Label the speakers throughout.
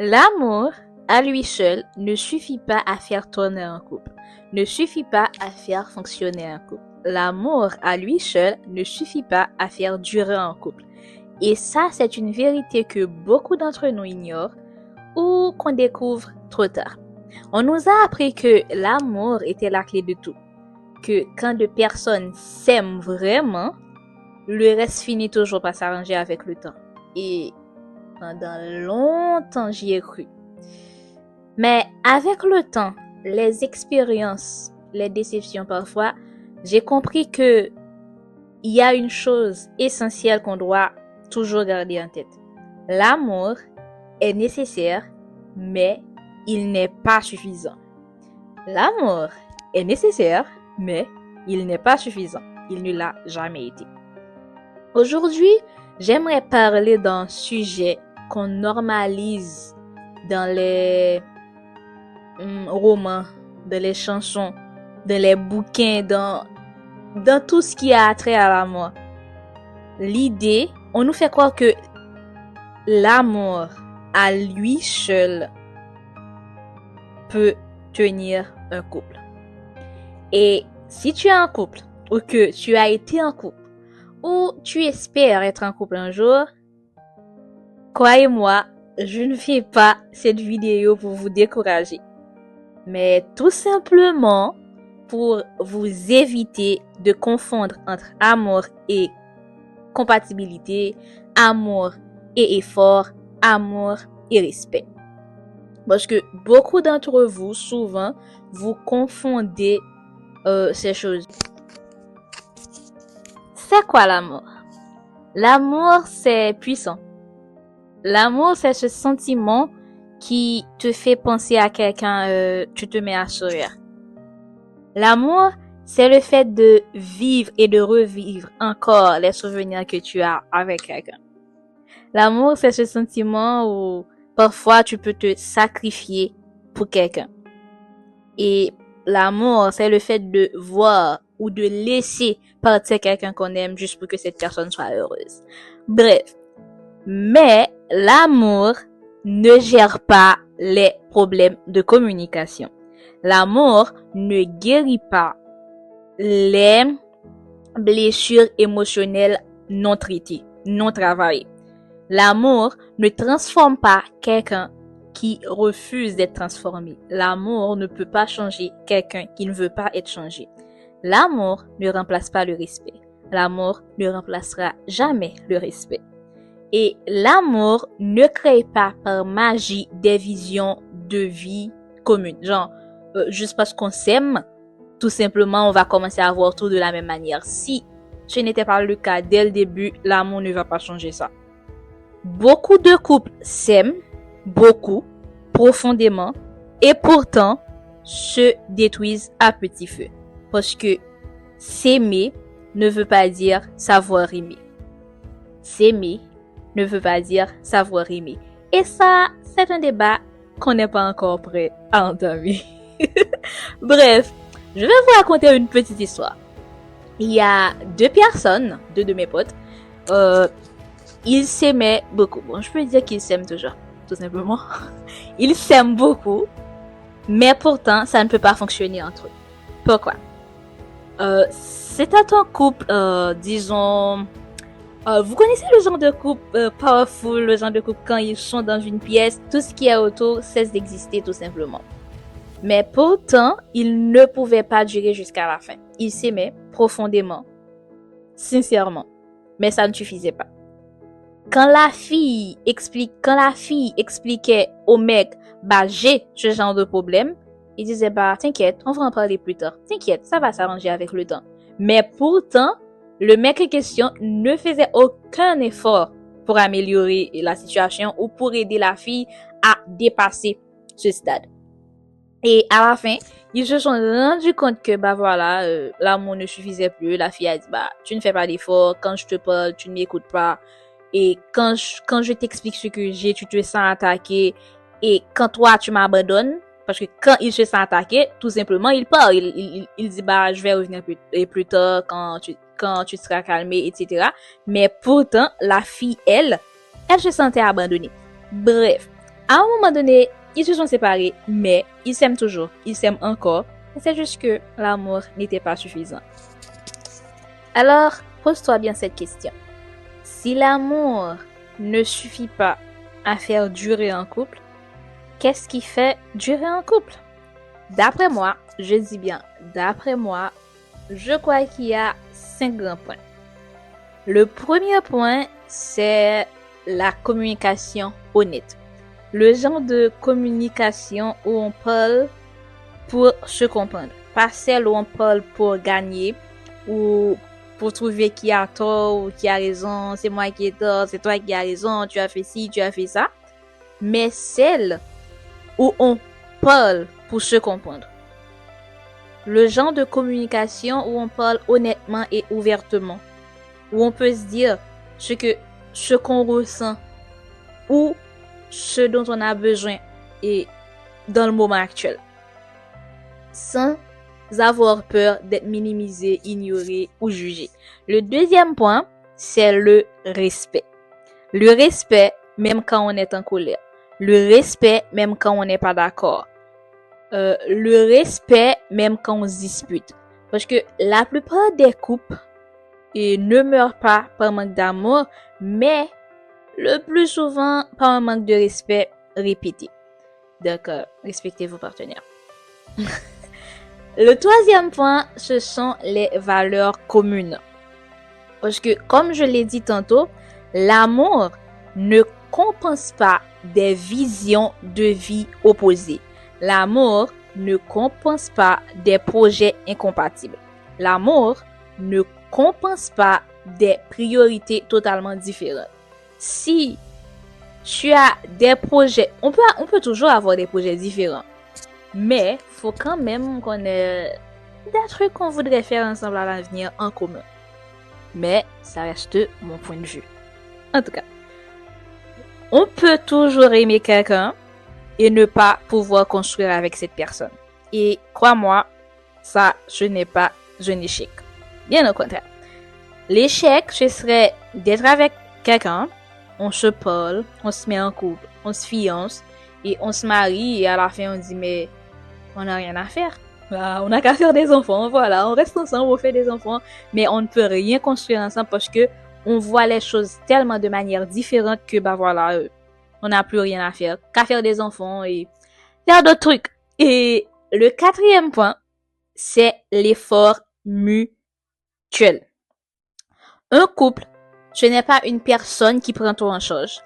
Speaker 1: L'amour, à lui seul, ne suffit pas à faire tourner un couple, ne suffit pas à faire fonctionner un couple. L'amour, à lui seul, ne suffit pas à faire durer un couple. Et ça, c'est une vérité que beaucoup d'entre nous ignorent ou qu'on découvre trop tard. On nous a appris que l'amour était la clé de tout, que quand deux personnes s'aiment vraiment, le reste finit toujours par s'arranger avec le temps. Et pendant longtemps, j'y ai cru. Mais avec le temps, les expériences, les déceptions parfois, j'ai compris que il y a une chose essentielle qu'on doit toujours garder en tête. L'amour est nécessaire, mais il n'est pas suffisant. L'amour est nécessaire, mais il n'est pas suffisant. Il ne l'a jamais été. Aujourd'hui, j'aimerais parler d'un sujet qu'on normalise dans les romans, dans les chansons, dans les bouquins, dans tout ce qui a trait à l'amour. L'idée, on nous fait croire que l'amour à lui seul peut tenir un couple. Et si tu es en couple, ou que tu as été en couple, ou tu espères être en couple un jour, croyez-moi, je ne fais pas cette vidéo pour vous décourager, mais tout simplement pour vous éviter de confondre entre amour et compatibilité, amour et effort, amour et respect. Parce que beaucoup d'entre vous, souvent, vous confondez ces choses. C'est quoi l'amour? L'amour, c'est puissant. L'amour, c'est ce sentiment qui te fait penser à quelqu'un, tu te mets à sourire. L'amour, c'est le fait de vivre et de revivre encore les souvenirs que tu as avec quelqu'un. L'amour, c'est ce sentiment où parfois tu peux te sacrifier pour quelqu'un. Et l'amour, c'est le fait de voir ou de laisser partir quelqu'un qu'on aime juste pour que cette personne soit heureuse. Bref. Mais l'amour ne gère pas les problèmes de communication. L'amour ne guérit pas les blessures émotionnelles non traitées, non travaillées. L'amour ne transforme pas quelqu'un qui refuse d'être transformé. L'amour ne peut pas changer quelqu'un qui ne veut pas être changé. L'amour ne remplace pas le respect. L'amour ne remplacera jamais le respect. Et l'amour ne crée pas par magie des visions de vie communes. Genre, juste parce qu'on s'aime, tout simplement, on va commencer à voir tout de la même manière. Si ce n'était pas le cas dès le début, l'amour ne va pas changer ça. Beaucoup de couples s'aiment, beaucoup, profondément, et pourtant se détruisent à petit feu. Parce que s'aimer ne veut pas dire savoir aimer. S'aimer ne veut pas dire savoir aimer. Et ça, c'est un débat qu'on n'est pas encore prêt à entamer. Bref, je vais vous raconter une petite histoire. Il y a deux personnes, deux de mes potes, ils s'aimaient beaucoup. Bon, je peux dire qu'ils s'aiment toujours, tout simplement. Ils s'aiment beaucoup, mais pourtant, ça ne peut pas fonctionner entre eux. Pourquoi? C'était un couple, disons... vous connaissez le genre de couple powerful, le genre de couple quand ils sont dans une pièce, tout ce qui est autour cesse d'exister tout simplement. Mais pourtant, ils ne pouvaient pas durer jusqu'à la fin. Ils s'aimaient profondément, sincèrement, mais ça ne suffisait pas. Quand la fille expliquait au mec, bah j'ai ce genre de problème, il disait bah t'inquiète, on va en parler plus tard. T'inquiète, ça va s'arranger avec le temps. Mais pourtant, le mec en question ne faisait aucun effort pour améliorer la situation ou pour aider la fille à dépasser ce stade. Et à la fin, ils se sont rendus compte que bah voilà, l'amour ne suffisait plus. La fille a dit bah tu ne fais pas d'effort, quand je te parle, tu ne m'écoutes pas. Et quand je t'explique ce que j'ai, tu te sens attaqué. Et quand toi tu m'abandonnes, parce que quand il se sent attaqué, tout simplement il part. Il dit bah je vais revenir plus tard quand tu seras calmé, etc. Mais pourtant, la fille, elle se sentait abandonnée. Bref, À un moment donné, ils se sont séparés, mais ils s'aiment toujours, ils s'aiment encore. C'est juste que l'amour n'était pas suffisant. Alors, pose-toi bien cette question. Si l'amour ne suffit pas à faire durer un couple, qu'est-ce qui fait durer un couple? D'après moi, je dis bien d'après moi, je crois qu'il y a 5 grands points. Le premier point, c'est la communication honnête. Le genre de communication où on parle pour se comprendre. Pas celle où on parle pour gagner ou pour trouver qui a tort ou qui a raison, c'est moi qui ai tort, c'est toi qui as raison, tu as fait ci, tu as fait ça. Mais celle où on parle pour se comprendre. Le genre de communication où on parle honnêtement et ouvertement. Où on peut se dire ce qu'on ressent ou ce dont on a besoin et dans le moment actuel. Sans avoir peur d'être minimisé, ignoré ou jugé. Le deuxième point, c'est le respect. Le respect, même quand on est en colère. Le respect, même quand on n'est pas d'accord. Le respect, même quand on se dispute. Parce que la plupart des couples ne meurent pas par manque d'amour, mais le plus souvent par un manque de respect répété. Donc, respectez vos partenaires. Le troisième point, ce sont les valeurs communes. Parce que, comme je l'ai dit tantôt, l'amour ne compense pas des visions de vie opposées. L'amour ne compense pas des projets incompatibles. L'amour ne compense pas des priorités totalement différentes. Si tu as des projets, on peut toujours avoir des projets différents. Mais faut quand même qu'on ait des trucs qu'on voudrait faire ensemble à l'avenir en commun. Mais ça reste mon point de vue. En tout cas, on peut toujours aimer quelqu'un et ne pas pouvoir construire avec cette personne. Et crois-moi, ça, ce n'est pas un échec. Bien au contraire. L'échec, ce serait d'être avec quelqu'un, on se parle, on se met en couple, on se fiance et on se marie et à la fin on dit mais on n'a rien à faire. On n'a qu'à faire des enfants, voilà, on reste ensemble, on fait des enfants, mais on ne peut rien construire ensemble parce que on voit les choses tellement de manière différente que bah voilà, on n'a plus rien à faire, qu'à faire des enfants et faire d'autres trucs. Et le quatrième point, c'est l'effort mutuel. Un couple, ce n'est pas une personne qui prend tout en charge.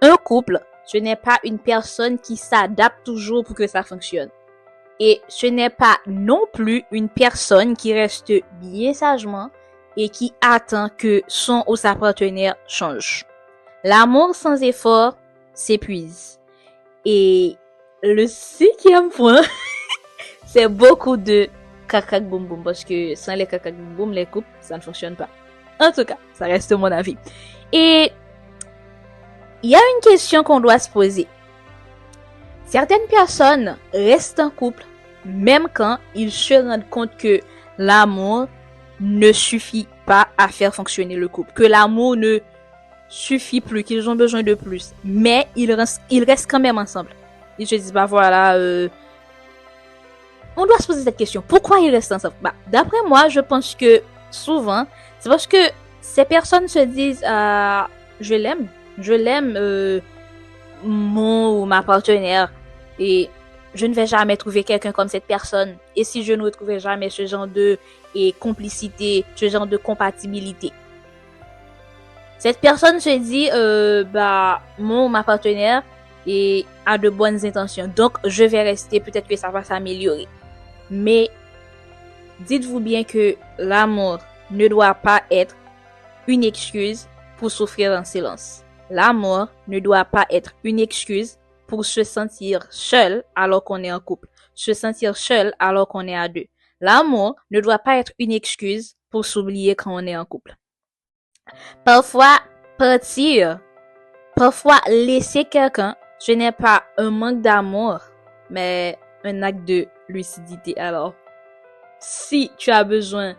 Speaker 1: Un couple, ce n'est pas une personne qui s'adapte toujours pour que ça fonctionne. Et ce n'est pas non plus une personne qui reste bien sagement et qui attend que son ou sa partenaire change. L'amour sans effort s'épuise. Et le cinquième point, c'est beaucoup de cacac boum boum parce que sans les cacac boum boum, les couples, ça ne fonctionne pas. En tout cas, ça reste mon avis. Et il y a une question qu'on doit se poser. Certaines personnes restent en couple même quand ils se rendent compte que l'amour ne suffit pas à faire fonctionner le couple, que l'amour ne suffit plus, qu'ils ont besoin de plus. Mais ils restent quand même ensemble. Ils se disent, bah voilà, on doit se poser cette question. Pourquoi ils restent ensemble? Bah, d'après moi, je pense que souvent, c'est parce que ces personnes se disent, je l'aime, mon ou ma partenaire, et je ne vais jamais trouver quelqu'un comme cette personne. Et si je ne retrouvais jamais ce genre de complicité, ce genre de compatibilité. Cette personne se dit, mon ou ma partenaire a de bonnes intentions. Donc, je vais rester, peut-être que ça va s'améliorer. Mais, dites-vous bien que l'amour ne doit pas être une excuse pour souffrir en silence. L'amour ne doit pas être une excuse pour se sentir seul alors qu'on est en couple, se sentir seul alors qu'on est à deux. L'amour ne doit pas être une excuse pour s'oublier quand on est en couple. Parfois, partir, parfois laisser quelqu'un, ce n'est pas un manque d'amour, mais un acte de lucidité. Alors, si tu as besoin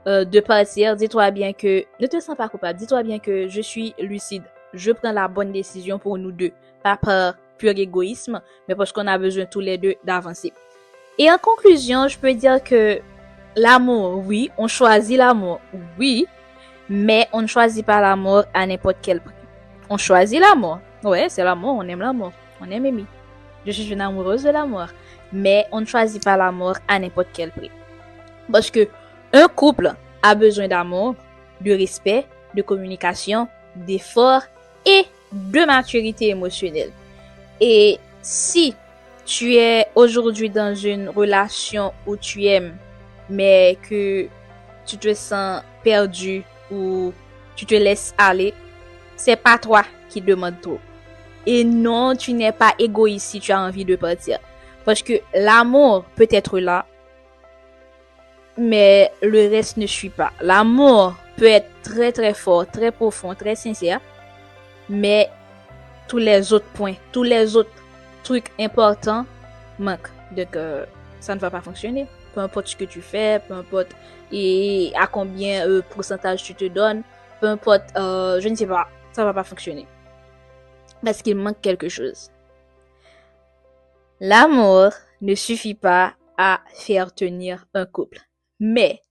Speaker 1: de partir, dis-toi bien que, ne te sens pas coupable, dis-toi bien que je suis lucide, je prends la bonne décision pour nous deux, pas par pur égoïsme, mais parce qu'on a besoin tous les deux d'avancer. Et en conclusion, je peux dire que l'amour, oui, on choisit l'amour, oui, mais on ne choisit pas l'amour à n'importe quel prix. On choisit l'amour. Ouais, c'est l'amour, on aime l'amour, on aime aimer. Je suis une amoureuse de l'amour, mais on ne choisit pas l'amour à n'importe quel prix. Parce que un couple a besoin d'amour, de respect, de communication, d'effort et de maturité émotionnelle. Et si tu es aujourd'hui dans une relation où tu aimes, mais que tu te sens perdu ou tu te laisses aller, c'est pas toi qui demande trop. Et non, tu n'es pas égoïste si tu as envie de partir. Parce que l'amour peut être là, mais le reste ne suit pas. L'amour peut être très très fort, très profond, très sincère, mais tous les autres points, tous les autres trucs importants manquent. Donc, ça ne va pas fonctionner. Peu importe ce que tu fais, peu importe et à combien pourcentage tu te donnes, peu importe, je ne sais pas, ça va pas fonctionner. Parce qu'il manque quelque chose. L'amour ne suffit pas à faire tenir un couple. Mais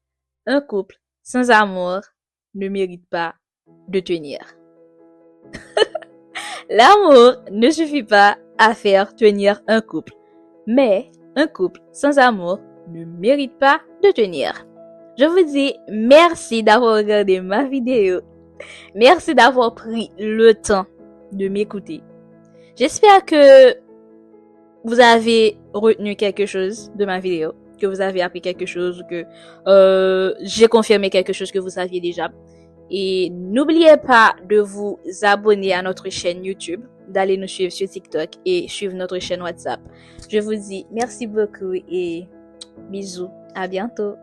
Speaker 1: un couple sans amour ne mérite pas de tenir. L'amour ne suffit pas à faire tenir un couple. Mais un couple sans amour ne mérite pas de tenir. Je vous dis merci d'avoir regardé ma vidéo. Merci d'avoir pris le temps de m'écouter. J'espère que vous avez retenu quelque chose de ma vidéo, que vous avez appris quelque chose, que j'ai confirmé quelque chose que vous saviez déjà. Et n'oubliez pas de vous abonner à notre chaîne YouTube, d'aller nous suivre sur TikTok et suivre notre chaîne WhatsApp. Je vous dis merci beaucoup et bisous, à bientôt.